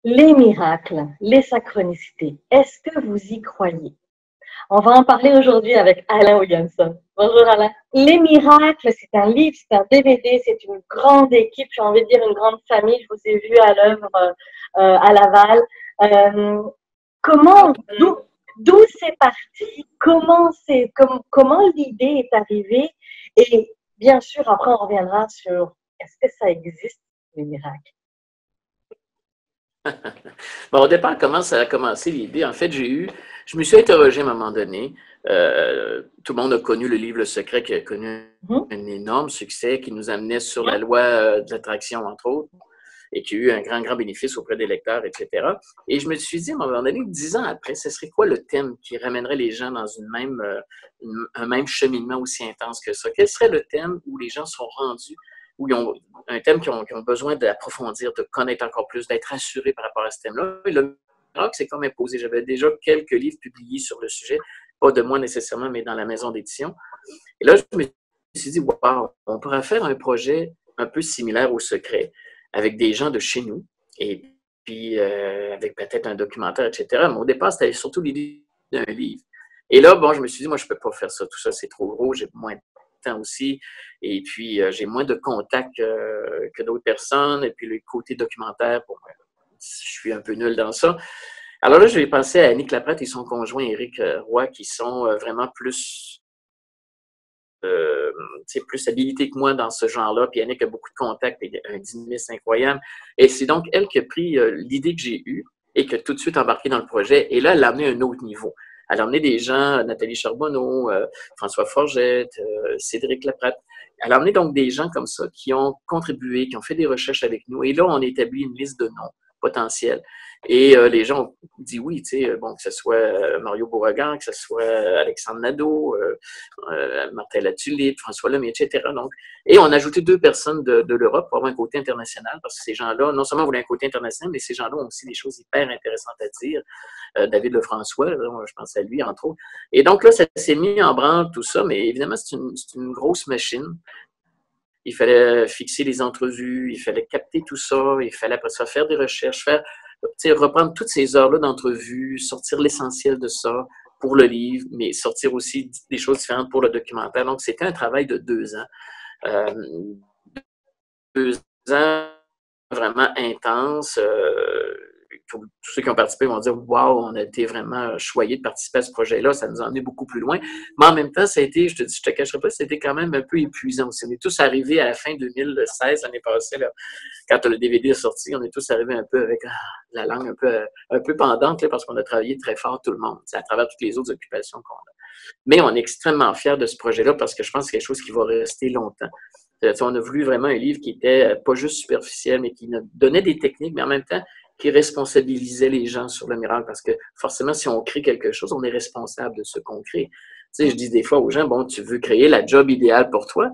Les miracles, les synchronicités, est-ce que vous y croyez? On va en parler aujourd'hui avec Alain Williamson. Bonjour Alain. Les miracles, c'est un livre, c'est un DVD, c'est une grande équipe, j'ai envie de dire une grande famille. Je vous ai vu à l'œuvre à Laval. Euh, comment, d'où c'est parti? Comment l'idée est arrivée? Et bien sûr, après, on reviendra sur est-ce que ça existe, les miracles? Bon, au départ, comment ça a commencé l'idée? En fait, je me suis interrogé à un moment donné. Tout le monde a connu le livre Le Secret qui a connu un énorme succès, qui nous amenait sur la loi de l'attraction, entre autres, et qui a eu un grand, grand bénéfice auprès des lecteurs, etc. Et je me suis dit, à un moment donné, 10 ans après, ce serait quoi le thème qui ramènerait les gens dans un même cheminement aussi intense que ça? Quel serait le thème où les gens sont rendus, où ils ont un thème qui ont besoin d'approfondir, de connaître encore plus, d'être assurés par rapport à ce thème-là? Et le miracle s'est comme imposé. J'avais déjà quelques livres publiés sur le sujet, pas de moi nécessairement, mais dans la maison d'édition. Et là, je me suis dit, wow, on pourrait faire un projet un peu similaire au Secret, avec des gens de chez nous, et puis avec peut-être un documentaire, etc. Mais au départ, c'était surtout l'idée d'un livre. Et là, bon, je me suis dit, moi, je ne peux pas faire ça. Tout ça, c'est trop gros. J'ai moins de temps aussi. Et puis, j'ai moins de contacts que d'autres personnes. Et puis, le côté documentaire, bon, je suis un peu nul dans ça. Alors là, j'ai pensé à Annick Laprette et son conjoint Éric Roy, qui sont vraiment plus habilité que moi dans ce genre-là. Puis Annick a beaucoup de contacts et un dynamisme incroyable. Et c'est donc elle qui a pris l'idée que j'ai eue et qui a tout de suite embarqué dans le projet. Et là, elle l'a amené à un autre niveau. Elle a amené des gens, Nathalie Charbonneau, François Forgette, Cédric Laprette. Elle a amené donc des gens comme ça qui ont contribué, qui ont fait des recherches avec nous. Et là, on a établi une liste de noms potentiels. Et les gens ont dit oui, tu sais, bon, que ce soit Mario Beauregard, que ce soit Alexandre Nadeau, Martin Latulippe, François Lemay, etc. Donc, et on a ajouté 2 personnes de l'Europe pour avoir un côté international, parce que ces gens-là, non seulement voulaient un côté international, mais ces gens-là ont aussi des choses hyper intéressantes à dire. David Lefrançois, là, je pense à lui, entre autres. Et donc là, ça s'est mis en branle, tout ça, mais évidemment, c'est une grosse machine. Il fallait fixer les entrevues, il fallait capter tout ça, il fallait après ça faire des recherches, reprendre toutes ces heures-là d'entrevue, sortir l'essentiel de ça pour le livre, mais sortir aussi des choses différentes pour le documentaire. Donc, c'était un travail de 2 ans. Euh, 2 ans vraiment intenses. Tous ceux qui ont participé vont dire waouh, on a été vraiment choyés de participer à ce projet-là, ça nous a emmené beaucoup plus loin. Mais en même temps, ça a été, je te cacherai pas, c'était quand même un peu épuisant aussi. On est tous arrivés à la fin 2016, l'année passée, là, quand le DVD est sorti, on est tous arrivés un peu avec la langue un peu pendante, là, parce qu'on a travaillé très fort tout le monde, à travers toutes les autres occupations qu'on a. Mais on est extrêmement fiers de ce projet-là parce que je pense que c'est quelque chose qui va rester longtemps. On a voulu vraiment un livre qui était pas juste superficiel, mais qui nous donnait des techniques, mais en même temps qui responsabilisait les gens sur le miracle. Parce que forcément, si on crée quelque chose, on est responsable de ce qu'on crée. Tu sais, je dis des fois aux gens, bon, tu veux créer la job idéale pour toi,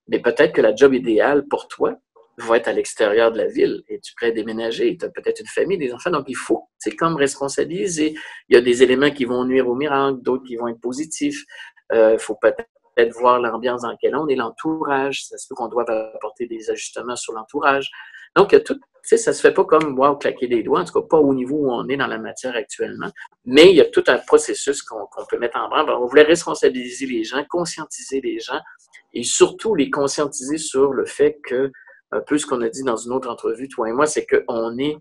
mais peut-être que la job idéale pour toi va être à l'extérieur de la ville et tu pourrais déménager, tu as peut-être une famille, des enfants, donc il faut, c'est comme responsabiliser. Il y a des éléments qui vont nuire au miracle, d'autres qui vont être positifs. Il faut peut-être voir l'ambiance dans laquelle on est, l'entourage. Ça se peut qu'on doive apporter des ajustements sur l'entourage. Donc, tout, tu sais, ça se fait pas comme wow, claquer des doigts, en tout cas pas au niveau où on est dans la matière actuellement, mais il y a tout un processus qu'on peut mettre en branle. On voulait responsabiliser les gens, conscientiser les gens et surtout les conscientiser sur le fait que, un peu ce qu'on a dit dans une autre entrevue, toi et moi, c'est qu'on est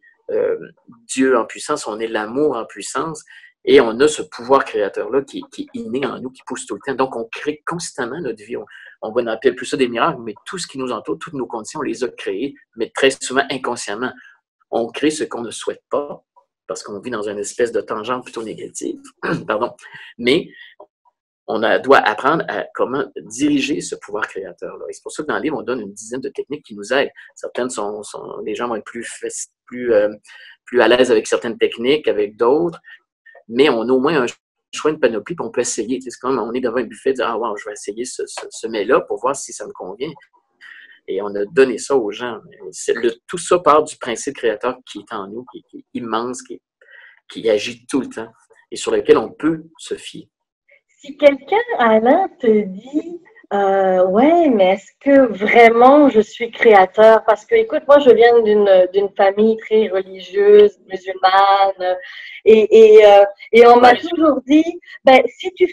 Dieu en puissance, on est l'amour en puissance et on a ce pouvoir créateur-là qui est inné en nous, qui pousse tout le temps. Donc, on crée constamment notre vie. On va n'appeler plus ça des miracles, mais tout ce qui nous entoure, toutes nos conditions, on les a créées, mais très souvent inconsciemment. On crée ce qu'on ne souhaite pas parce qu'on vit dans une espèce de tangente plutôt négative. Pardon. Mais doit apprendre à comment diriger ce pouvoir créateur-là. Et c'est pour ça que dans le livre, on donne une dizaine de techniques qui nous aident. Certaines les gens vont être plus à l'aise avec certaines techniques, avec d'autres, mais on a au moins un choix de panoplie, puis on peut essayer. C'est comme on est devant un buffet, dire, ah wow, je vais essayer ce mets-là pour voir si ça me convient. Et on a donné ça aux gens. Tout ça part du principe créateur qui est en nous, qui est immense, qui agit tout le temps et sur lequel on peut se fier. Si quelqu'un, Alain, te dit Ouais, mais est-ce que vraiment je suis créateur? Parce que, écoute, moi, je viens d'une famille très religieuse, musulmane, et on m'a Ouais, toujours dit, ben, si tu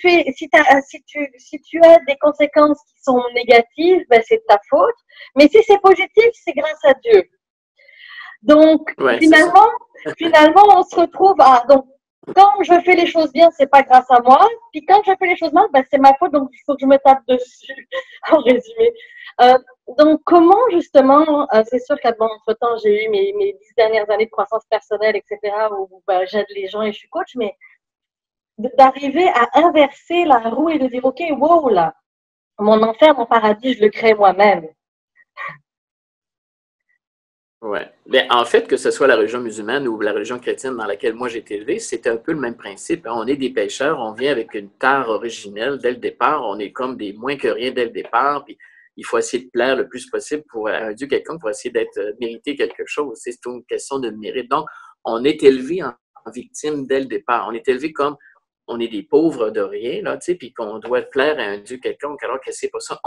as des conséquences qui sont négatives, ben, c'est de ta faute. Mais si c'est positif, c'est grâce à Dieu. Donc, ouais, c'est ça. finalement, on se retrouve à, donc, quand je fais les choses bien, c'est pas grâce à moi. Puis quand je fais les choses mal, ben, c'est ma faute, donc il faut que je me tape dessus, en résumé. Euh, donc, comment justement, c'est sûr qu'à bon, entre-temps, j'ai eu mes 10 dernières années de croissance personnelle, etc., où ben, j'aide les gens et je suis coach, mais d'arriver à inverser la roue et de dire, OK, wow, là, mon enfer, mon paradis, je le crée moi-même. Ouais. Mais en fait, que ce soit la religion musulmane ou la religion chrétienne dans laquelle moi j'ai été élevé, c'est un peu le même principe. On est des pêcheurs, on vient avec une tare originelle dès le départ, on est comme des moins que rien dès le départ, puis il faut essayer de plaire le plus possible pour un Dieu quelconque pour essayer d'être mérité quelque chose. C'est une question de mérite. Donc, on est élevé en victime dès le départ. On est élevé comme on est des pauvres de rien, là, tu sais, puis qu'on doit plaire à un Dieu quelconque, alors que c'est pas ça.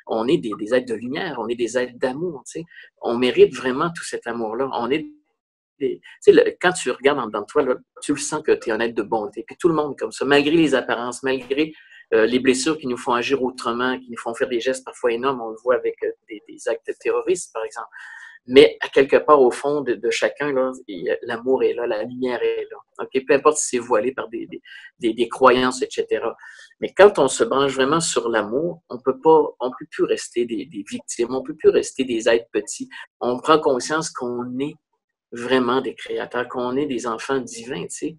On est des êtres de lumière, on est des êtres d'amour, tu sais. On mérite vraiment tout cet amour-là. On est tu sais, quand tu regardes dans toi, là, tu le sens que tu es un être de bonté. Puis tout le monde est comme ça, malgré les apparences, malgré les blessures qui nous font agir autrement, qui nous font faire des gestes parfois énormes. On le voit avec des actes terroristes, par exemple. Mais à quelque part, au fond de chacun, l'amour est là, la lumière est là. Okay? Peu importe si c'est voilé par des croyances, etc. Mais quand on se branche vraiment sur l'amour, on peut plus rester des victimes, on peut plus rester des êtres petits. On prend conscience qu'on est vraiment des créateurs, qu'on est des enfants divins, tu sais.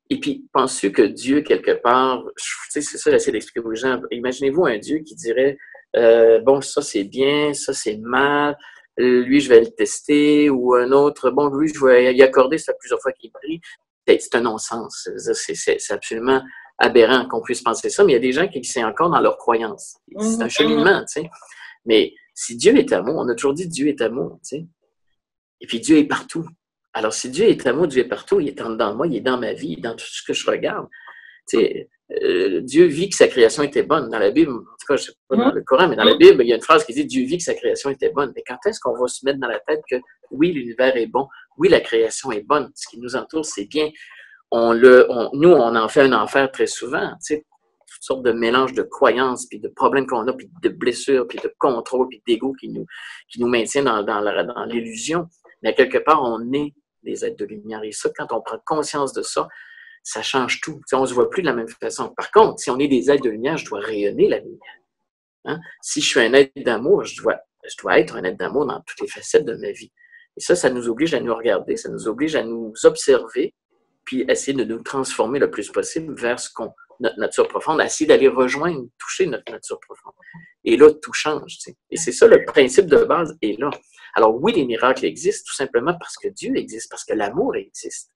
Et puis, penses-tu que Dieu, quelque part, tu sais, c'est ça, j'essaie d'expliquer aux gens. Imaginez-vous un Dieu qui dirait, bon, ça c'est bien, ça c'est mal, lui je vais le tester, ou un autre, bon, lui je vais y accorder, ça plusieurs fois qu'il prie. C'est un non-sens. C'est absolument aberrant qu'on puisse penser ça, mais il y a des gens qui sont encore dans leur croyance. C'est un cheminement, tu sais. Mais si Dieu est amour, on a toujours dit Dieu est amour, tu sais. Et puis Dieu est partout. Alors, si Dieu est amour, Dieu est partout, il est en dedans de moi, il est dans ma vie, dans tout ce que je regarde. Dieu vit que sa création était bonne. Dans la Bible, en tout cas, je ne sais pas dans le Coran, mais dans la Bible, il y a une phrase qui dit Dieu vit que sa création était bonne. Mais quand est-ce qu'on va se mettre dans la tête que oui, l'univers est bon, oui, la création est bonne, ce qui nous entoure, c'est bien. Nous, on en fait un enfer très souvent, toutes sortes de mélanges de croyances, puis de problèmes qu'on a, puis de blessures, puis de contrôle, puis d'ego qui nous maintient dans l'illusion. Mais quelque part, on est des êtres de lumière. Et ça, quand on prend conscience de ça, ça change tout. On ne se voit plus de la même façon. Par contre, si on est des êtres de lumière, je dois rayonner la lumière. Hein? Si je suis un être d'amour, je dois être un être d'amour dans toutes les facettes de ma vie. Et ça nous oblige à nous regarder, ça nous oblige à nous observer, puis essayer de nous transformer le plus possible vers notre nature profonde, essayer d'aller rejoindre, toucher notre nature profonde. Et là, tout change. T'sais. Et c'est ça, le principe de base est là. Alors oui, les miracles existent tout simplement parce que Dieu existe, parce que l'amour existe.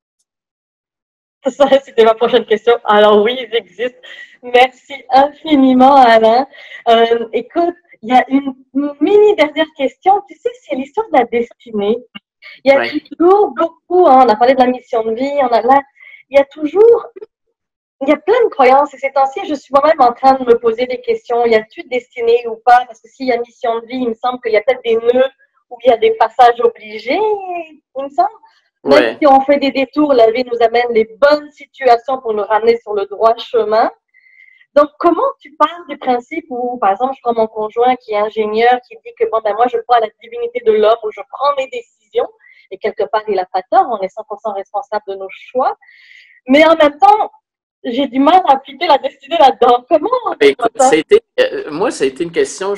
Ça, c'était ma prochaine question. Alors oui, ils existent. Merci infiniment, Alain. Écoute, il y a une mini dernière question. Tu sais, c'est l'histoire de la destinée. Il y a Ouais. toujours beaucoup, hein, on a parlé de la mission de vie, il y a toujours, il y a plein de croyances. Et ces temps-ci, je suis moi-même en train de me poser des questions. Y a-t-il destinée ou pas? Parce que s'il y a mission de vie, il me semble qu'il y a peut-être des nœuds où il y a des passages obligés, il me semble. Même Ouais. si on fait des détours, la vie nous amène les bonnes situations pour nous ramener sur le droit chemin. Donc, comment tu parles du principe où, par exemple, je prends mon conjoint qui est ingénieur, qui dit que, bon, ben, moi, je crois à la divinité de l'homme, où je prends mes décisions, et quelque part, il n'a pas tort, on est 100% responsable de nos choix. Mais en même temps, j'ai du mal à appliquer la destinée là-dedans. Comment on fait Écoute, ça? moi, ça a été une question.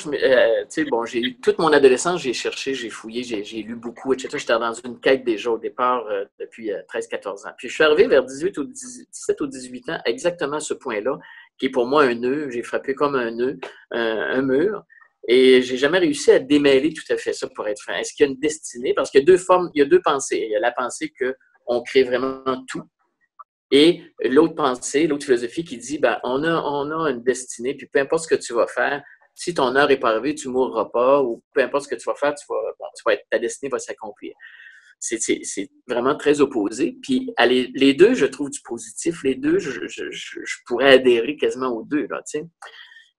Bon, j'ai eu toute mon adolescence, j'ai cherché, j'ai fouillé, j'ai lu beaucoup, etc. J'étais dans une quête déjà au départ depuis 13-14 ans. Puis je suis arrivé vers 17 ou 18 ans, exactement à ce point-là, qui est pour moi un nœud. J'ai frappé comme un nœud, un mur. Et j'ai jamais réussi à démêler tout à fait ça, pour être franc. Est-ce qu'il y a une destinée? Parce qu'il y a deux formes, il y a deux pensées. Il y a la pensée qu'on crée vraiment tout. Et l'autre pensée, l'autre philosophie qui dit, ben, on a une destinée, puis peu importe ce que tu vas faire, si ton heure n'est pas arrivée, tu ne mourras pas, ou peu importe ce que tu vas faire, ta destinée va s'accomplir. C'est vraiment très opposé. Puis les deux, je trouve du positif. Les deux, je pourrais adhérer quasiment aux deux. Là, tu sais.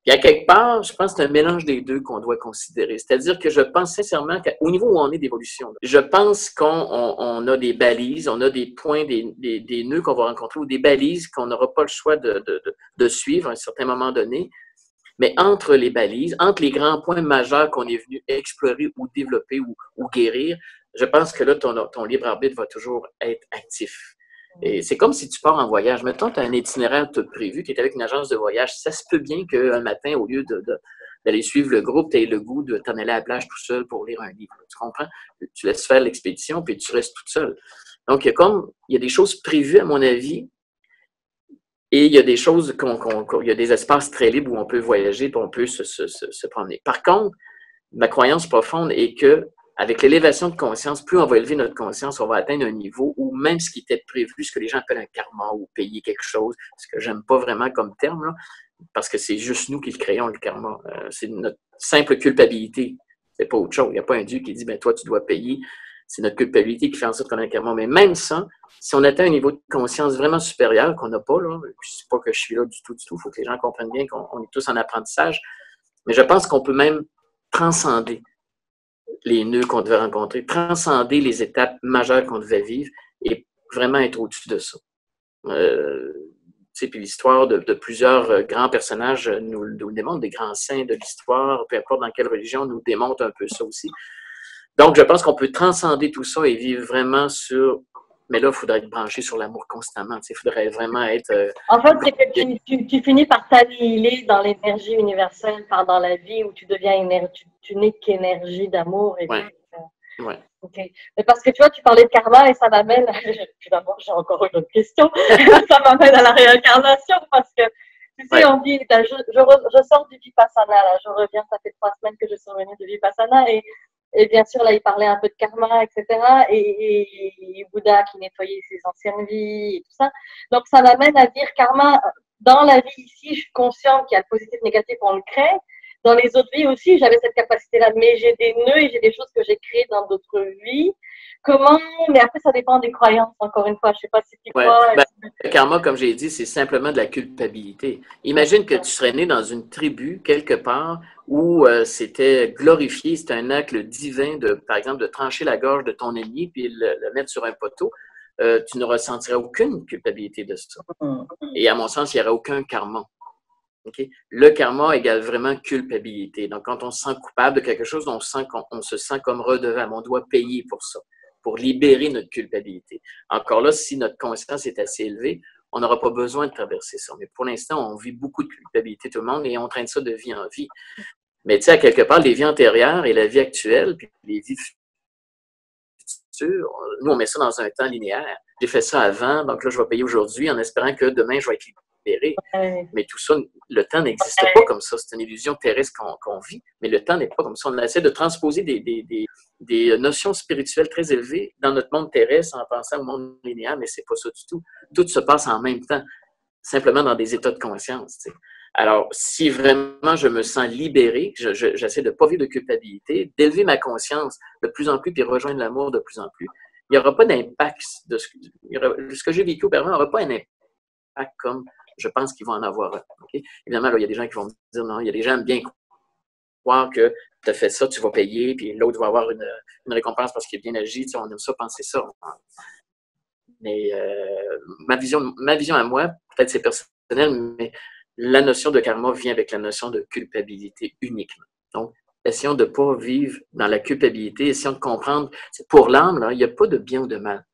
Puis à quelque part, je pense que c'est un mélange des deux qu'on doit considérer. C'est-à-dire que je pense sincèrement qu'au niveau où on est d'évolution, je pense qu'on a des balises, on a des points, des nœuds qu'on va rencontrer ou des balises qu'on n'aura pas le choix de suivre à un certain moment donné. Mais entre les balises, entre les grands points majeurs qu'on est venu explorer ou développer ou guérir, je pense que là, ton libre arbitre va toujours être actif. Et c'est comme si tu pars en voyage. Mettons, tu as un itinéraire tout prévu, tu es avec une agence de voyage. Ça se peut bien qu'un matin, au lieu d'aller suivre le groupe, tu aies le goût de t'en aller à la plage tout seul pour lire un livre. Tu comprends? Tu laisses faire l'expédition, puis tu restes toute seule. Donc, il y a des choses prévues, à mon avis, et il y a des choses, il y a des espaces très libres où on peut voyager, puis on peut se promener. Par contre, ma croyance profonde est que avec l'élévation de conscience, plus on va élever notre conscience, on va atteindre un niveau où même ce qui était prévu, ce que les gens appellent un karma ou payer quelque chose, ce que j'aime pas vraiment comme terme, là, parce que c'est juste nous qui le créons, le karma. C'est notre simple culpabilité. C'est pas autre chose. Il n'y a pas un Dieu qui dit, ben toi, tu dois payer. C'est notre culpabilité qui fait en sorte qu'on a un karma. Mais même ça, si on atteint un niveau de conscience vraiment supérieur, qu'on n'a pas, là, je ne sais pas que je suis là du tout, il faut que les gens comprennent bien qu'on est tous en apprentissage, mais je pense qu'on peut même transcender les nœuds qu'on devait rencontrer, transcender les étapes majeures qu'on devait vivre et vraiment être au-dessus de ça. Puis l'histoire de plusieurs grands personnages nous démontre, des grands saints de l'histoire, peu importe dans quelle religion, nous démontre un peu ça aussi. Donc, je pense qu'on peut transcender tout ça et vivre vraiment sur... Mais là, il faudrait être branché sur l'amour constamment. Il faudrait vraiment être... En fait, c'est que tu finis par t'annihiler dans l'énergie universelle pendant la vie où tu deviens tu n'es qu'énergie d'amour. Et ouais. Ouais. Okay. Mais parce que tu vois, tu parlais de karma et ça m'amène... Finalement, j'ai encore une autre question. Ça m'amène à la réincarnation parce que, tu sais, on dit, je sors du Vipassana, là, je reviens, ça fait 3 semaines que je suis revenue du Vipassana et bien sûr, là, il parlait un peu de karma, etc. Et Bouddha qui nettoyait ses anciennes vies et tout ça. Donc, ça m'amène à dire karma, dans la vie ici, je suis consciente qu'il y a le positif, le négatif, on le crée. Dans les autres vies aussi, j'avais cette capacité-là, mais j'ai des nœuds et j'ai des choses que j'ai créées dans d'autres vies. Comment? Mais après, ça dépend des croyances, encore une fois. Je ne sais pas si tu crois. Le karma, comme j'ai dit, c'est simplement de la culpabilité. Imagine que tu serais né dans une tribu, quelque part, où c'était glorifié, c'était un acte divin, par exemple, de trancher la gorge de ton ennemi puis le mettre sur un poteau. Tu ne ressentirais aucune culpabilité de ça. Et à mon sens, il n'y aurait aucun karma. Okay? Le karma égale vraiment culpabilité. Donc, quand on se sent coupable de quelque chose, on se sent comme redevable. On doit payer pour ça, pour libérer notre culpabilité. Encore là, si notre conscience est assez élevée, on n'aura pas besoin de traverser ça. Mais pour l'instant, on vit beaucoup de culpabilité, tout le monde, et on traîne ça de vie en vie. Mais tu sais, à quelque part, les vies antérieures et la vie actuelle, puis les vies futures, nous, on met ça dans un temps linéaire. J'ai fait ça avant, donc là, je vais payer aujourd'hui en espérant que demain, je vais être libéré. Mais tout ça, le temps n'existe pas comme ça. C'est une illusion terrestre qu'on vit, mais le temps n'est pas comme ça. On essaie de transposer des notions spirituelles très élevées dans notre monde terrestre en pensant au monde linéaire, mais c'est pas ça du tout. Tout se passe en même temps, simplement dans des états de conscience. T'sais. Alors, si vraiment je me sens libéré, j'essaie de ne pas vivre de culpabilité, d'élever ma conscience de plus en plus, puis rejoindre l'amour de plus en plus, il n'y aura pas d'impact de ce que j'ai vécu auparavant, il n'y aura pas un impact comme je pense qu'ils vont en avoir un. Okay? Évidemment, là, il y a des gens qui vont me dire non, il y a des gens bien croire que tu as fait ça, tu vas payer, puis l'autre va avoir une récompense parce qu'il a bien agi. Tu sais, on aime ça, penser ça. Mais ma vision à moi, peut-être c'est personnel, mais la notion de karma vient avec la notion de culpabilité uniquement. Donc, essayons de ne pas vivre dans la culpabilité, essayons de comprendre. Pour l'âme, là, il n'y a pas de bien ou de mal.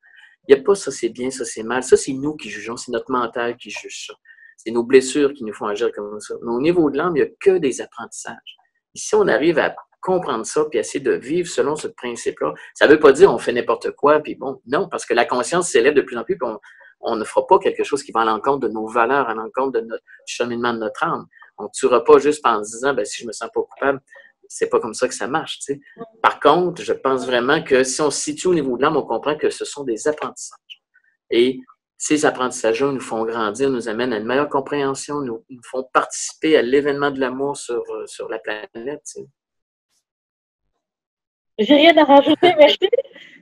Il n'y a pas ça c'est bien, ça c'est mal. Ça, c'est nous qui jugeons, c'est notre mental qui juge ça. C'est nos blessures qui nous font agir comme ça. Mais au niveau de l'âme, il n'y a que des apprentissages. Et si on arrive à comprendre ça puis essayer de vivre selon ce principe-là, ça ne veut pas dire on fait n'importe quoi, puis bon, non, parce que la conscience s'élève de plus en plus, puis on ne fera pas quelque chose qui va à l'encontre de nos valeurs, à l'encontre du cheminement de notre âme. On ne tuera pas juste en se disant, ben, si je me sens pas coupable, c'est pas comme ça que ça marche. Tu sais. Par contre, je pense vraiment que si on se situe au niveau de l'âme, on comprend que ce sont des apprentissages. Et ces apprentissages-là nous font grandir, nous amènent à une meilleure compréhension, nous font participer à l'événement de l'amour sur la planète. Tu sais. J'ai rien à rajouter, merci.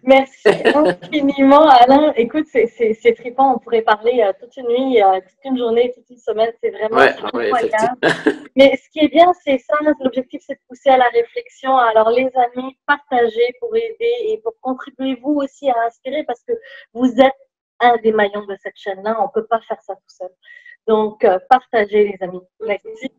Merci infiniment, Alain. Écoute, c'est trippant. On pourrait parler toute une nuit, toute une journée, toute une semaine. C'est vraiment Ouais, ouais, effectivement. incroyable. Mais ce qui est bien, c'est ça. L'objectif, c'est de pousser à la réflexion. Alors, les amis, partagez pour aider et pour contribuer vous aussi à inspirer parce que vous êtes un des maillons de cette chaîne-là. On ne peut pas faire ça tout seul. Donc, partagez, les amis. Merci.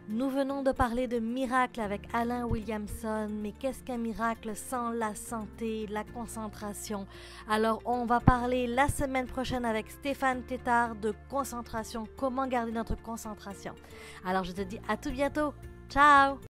Nous venons de parler de miracle avec Alain Williamson, mais qu'est-ce qu'un miracle sans la santé, la concentration? Alors, on va parler la semaine prochaine avec Stéphane Tétard de concentration, comment garder notre concentration. Alors, je te dis à tout bientôt. Ciao!